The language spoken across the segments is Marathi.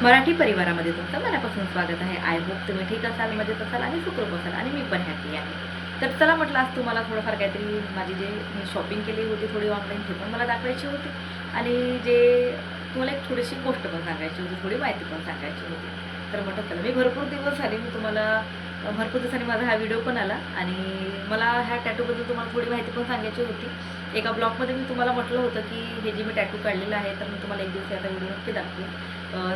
मराठी परिवारामध्ये तुमचं मनापासून स्वागत आहे. आय होप तुम्ही ठीक असाल, मजेत असाल आणि सुखरूप असाल आणि मी पण हॅपी आहे. तर चला म्हटलं आज तुम्हाला थोडंफार काहीतरी माझी जे मी शॉपिंग केली होती थोडी ऑनलाईन ते पण मला दाखवायची होती आणि जे तुम्हाला एक थोडीशी गोष्ट पण सांगायची होती, थोडी माहिती पण सांगायची होती. तर म्हटलं चला मी भरपूर दिवस झाले मी तुम्हाला भरपूर दिवसांनी माझा हा व्हिडिओ पण आला आणि मला ह्या टॅटूबद्दल तुम्हाला थोडी माहिती पण सांगायची होती. एका ब्लॉगमध्ये मी तुम्हाला म्हटलं होतं की हे जे मी टॅटू काढलेलं आहे तर मी तुम्हाला एक दिवस याचा व्हिडिओ नक्की दाखवेन,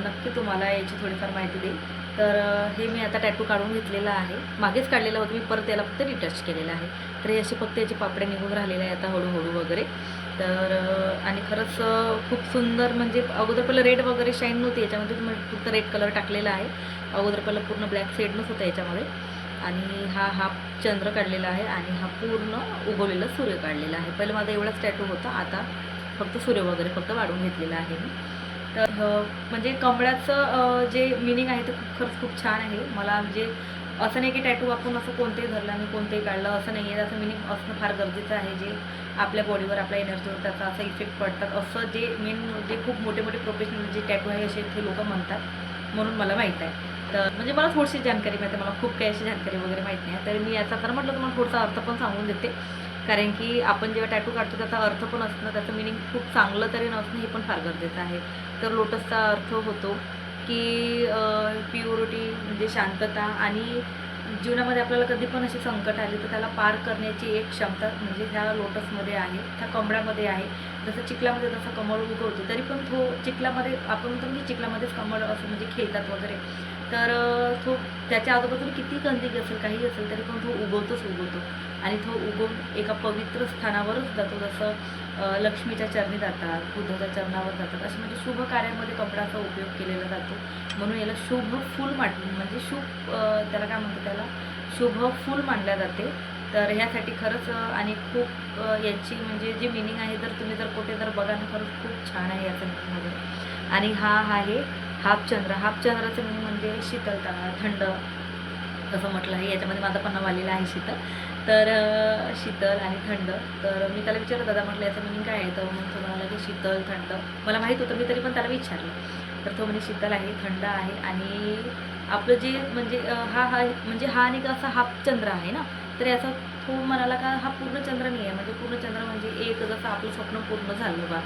नक्की तुम्हाला याची थोडीफार माहिती देईल. तर हे मी आता टॅटू काढून घेतलेला आहे, मागेच काढलेलं होतं मी, परत याला फक्त रिटच केलेलं आहे. तर हे असे फक्त याचे पापडे निघून राहिलेले आहे आता हळूहळू वगैरे. तर आणि खरंच खूप सुंदर, म्हणजे अगोदर पहिलं रेड वगैरे शाईन नव्हती याच्यामध्ये, फक्त रेड कलर टाकलेला आहे. अगोदर पहिलं पूर्ण ब्लॅक शेडनंच होतं याच्यामध्ये. आणि हा हाफ चंद्र काढलेला आहे आणि हा पूर्ण उगवलेला सूर्य काढलेला आहे. पहिलं माझा एवढाच टॅटू होता, आता फक्त सूर्य वगैरे फक्त वाढून घेतलेला आहे मी. तर म्हणजे कमळाचं जे मिनिंग आहे ते खरंच खूप छान आहे. मला म्हणजे असं नाही की टॅटू आपण असं कोणतेही धरलं आणि कोणतेही काढलं असं नाही आहे, त्याचं मिनिंग असणं फार गरजेचं आहे. जे आपल्या बॉडीवर आपल्या एनर्जीवर त्याचा असा इफेक्ट पडतात असं जे जे खूप मोठे मोठे प्रोफेशनल जे टॅटू आहे असे ते लोक म्हणतात, म्हणून मला माहीत आहे. तर म्हणजे मला थोडीशी जानकारी माहिती आहे, मला खूप काही अशी जानकारी वगैरे माहीत नाही. तर मी याचा तर म्हटलं तुम्हाला थोडासा अर्थ पण सांगून देते, कारण की आपण जेव्हा टॅटू काढतो त्याचा अर्थ पण असणं, त्याचं मिनिंग खूप चांगलं तरी नसणं हे पण फार गरजेचं आहे. तर लोटसचा अर्थ होतो की प्युरिटी म्हणजे शांतता, आणि जीवनामध्ये आपल्याला कधी पण अशी संकट आली तर त्याला पार करण्याची एक क्षमता म्हणजे ह्या लोटसमध्ये आहे, त्या कमळामध्ये आहे. जसं चिखलामध्ये जसं कमळ उगवतो तरी पण तो चिखलामध्ये आपण म्हणतो म्हणजे चिखलामध्येच कमळ असं म्हणजे खेळतात वगैरे. तर तो त्याच्या आजूबाजूला किती गंदगी असेल काही असेल तरी पण तो उगवतोच उगवतो आणि तो उगवून एका पवित्र स्थानावरच जातो. जसं लक्ष्मीच्या चरणी जातात, बुद्धाच्या चरणावर जातात, असे म्हणजे शुभ कार्यामध्ये कपड्याचा उपयोग केलेला जातो. म्हणून याला शुभ फूल म्हणजे शुभ त्याला काय म्हणतो, त्याला शुभ फूल मानल्या जाते. तर ह्यासाठी खरंच आणि खूप याची म्हणजे जी मिनिंग आहे, जर तुम्ही जर कुठे जर बघा ना, खरंच खूप छान आहे याचं मिनिंग वगैरे. आणि हा आहे हाफचंद्र. हाफचंद्राचं मिनिंग म्हणजे शीतलता, थंड असं म्हटलं आहे. याच्यामध्ये माझं पण नाव आलेलं आहे शीतल. तर शीतल आणि थंड. तर मी त्याला विचारलं, दादा म्हटलं याचं मिनिंग काय आहे? तर मग तो म्हणाला की शीतल थंड. मला माहीत होतं, मी तरी पण त्याला विचारलं. तर तो म्हणजे शीतल आहे, थंड आहे. आणि आपलं जे म्हणजे हा म्हणजे हा आणि असा हाफ चंद्र आहे ना, तर याचा तो म्हणाला का हा पूर्ण चंद्र नाही आहे. म्हणजे पूर्ण चंद्र म्हणजे एक जसं आपलं स्वप्न पूर्ण झालं बा,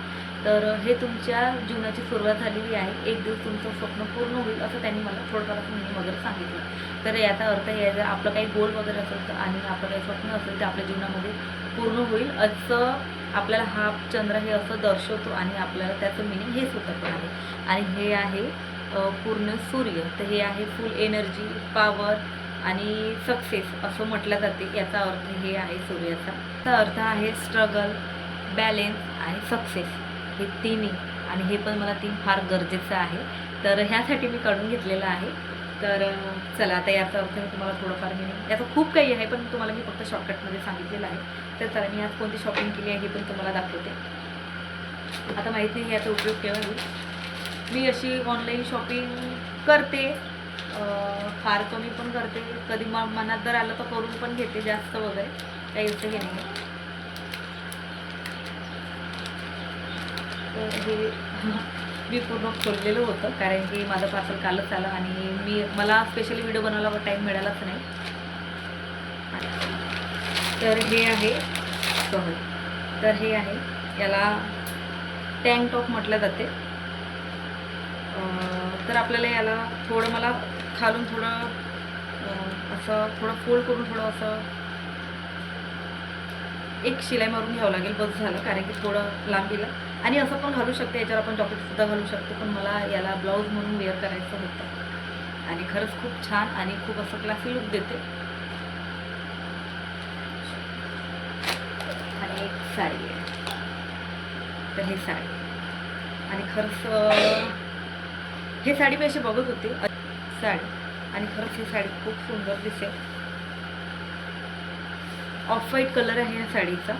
तर हे तुमच्या जीवनाची सुरुवात झालेली आहे, एक दिवस तुमचं स्वप्न पूर्ण होईल असं त्यांनी मला थोडंफार मिनिंग वगैरे सांगितलं. तर याचा अर्थ हे आहे, जर आपलं काही गोल वगैरे असेल तर आणि आपलं काही स्वप्न असेल ते आपल्या जीवनामध्ये पूर्ण होईल असं आपल्याला हा चंद्र हे असं दर्शवतो आणि आपल्याला त्याचं मिनिंग हेच होतं पण आहे. आणि हे आहे पूर्ण सूर्य. तर हे आहे फुल एनर्जी, पॉवर आणि सक्सेस असं म्हटलं जाते. याचा अर्थ हे आहे सूर्याचा. त्याचा अर्थ आहे स्ट्रगल, बॅलेन्स आणि सक्सेस, हे तिन्ही. आणि हे पण मला 3 फार गरजेचं आहे. तर ह्यासाठी मी काढून घेतलेलं आहे. तर चला आता याचा अर्थ मी तुम्हाला थोडंफार मिनिंग, याचं खूप काही आहे पण तुम्हाला मी फक्त शॉर्टकटमध्ये सांगितलेलं आहे. तर चला मी आज कोणती शॉपिंग केली आहे हे पण तुम्हाला दाखवते. आता माहीत नाही याचा उपयोग केव्हा होईल. मी अशी ऑनलाईन शॉपिंग करते, फार कमी पण करते, कधी मनात जर आलं तर करून पण घेते, जास्त वगैरे काही असं हे नाही आहे. तर हे मी पूर्ण खोललेलं होतं कारण की माझं पार्सल कालच आलं आणि मला स्पेशली व्हिडिओ बनवायला टाईम मिळालाच नाही. तर हे आहे सहज. तर हे आहे, याला टँक टॉप म्हटलं जाते. तर आपल्याला याला थोडं मला खालून थोडं असं थोडं फोल्ड करून थोडं असं एक शिलाई मारून घ्यावं लागेल, बस झालं. कारण की थोडं लांबीला आणि असं पण घालू शकते, याच्यावर आपण जॉकेटसुद्धा घालू शकतो, पण मला याला ब्लाऊज म्हणून वेअर करायचं होतं आणि खरंच खूप छान आणि खूप असं क्लासी लुक देते. आणि एक साडी आहे, तर हे साडी. आणि खरंच हे साडी मी अशी बघत होते साडी, आणि खरंच ही साडी खूप सुंदर दिसेल. ऑफ व्हाईट कलर आहे या साडीचा.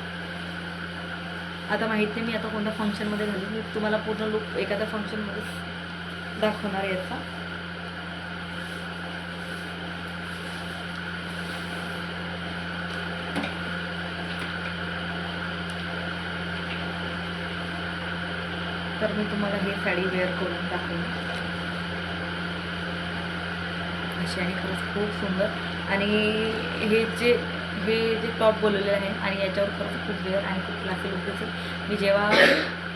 आता माहीत नाही मी आता कोणत्या फंक्शनमध्ये घालून, मी तुम्हाला पूर्ण लुक एखाद्या फंक्शनमध्ये दाखवणार आहे याचा. तर मी तुम्हाला ही साडी वेअर करून दाखवते. अशी आणि खरंच खूप सुंदर. आणि हे जे टॉप बोलवलेलं आहे आणि याच्यावर खरंच खूप वेळ आणि खूप क्लासी लुक दिसेल. मी जेव्हा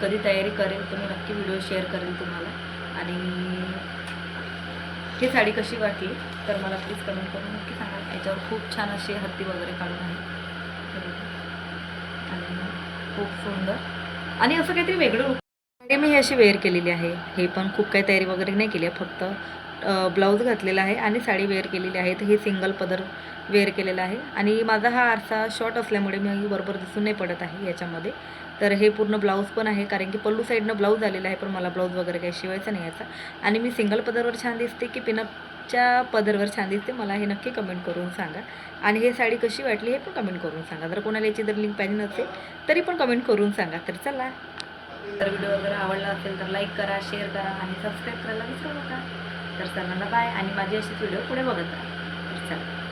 कधी तयारी करेल तर मी नक्की व्हिडिओ शेअर करेल तुम्हाला. आणि ही साडी कशी वाटली तर मला प्लीज कमेंट करून नक्की सांगा. याच्यावर खूप छान असे हत्ती वगैरे काढून आहे आणि खूप सुंदर आणि असं काहीतरी वेगळं look. साडी मी ही अशी वेअर केलेली आहे. हे पण खूप काही तयारी वगैरे नाही केली आहे, फक्त ब्लाऊज घातलेला आहे आणि साडी वेअर केलेली आहे. तर हे सिंगल पदर वेअर केलेला आहे आणि माझा हा आरसा शॉर्ट असल्यामुळे मी बरोबर दिसून नाही पडत आहे याच्यामध्ये. तर हे पूर्ण ब्लाऊज पण आहे, कारण की पल्लू साईडनं ब्लाऊज आलेला आहे, पण मला ब्लाऊज वगैरे काही शिवायचा नाही याचा. आणि मी सिंगल पदरवर छान दिसते की पिनअपच्या पदरवर छान दिसते, मला हे नक्की कमेंट करून सांगा. आणि हे साडी कशी वाटली हे पण कमेंट करून सांगा. जर कोणाला याची जर लिंक पाहिजे नसेल तरी पण कमेंट करून सांगा. तर चला, तर व्हिडिओ वगैरे आवडला असेल तर लाईक करा, शेअर करा आणि सबस्क्राईब करायला विसरू नका. तर सर्वांना बाय आणि माझी अशीच व्हिडिओ पुढे बघत राहा. तर चला.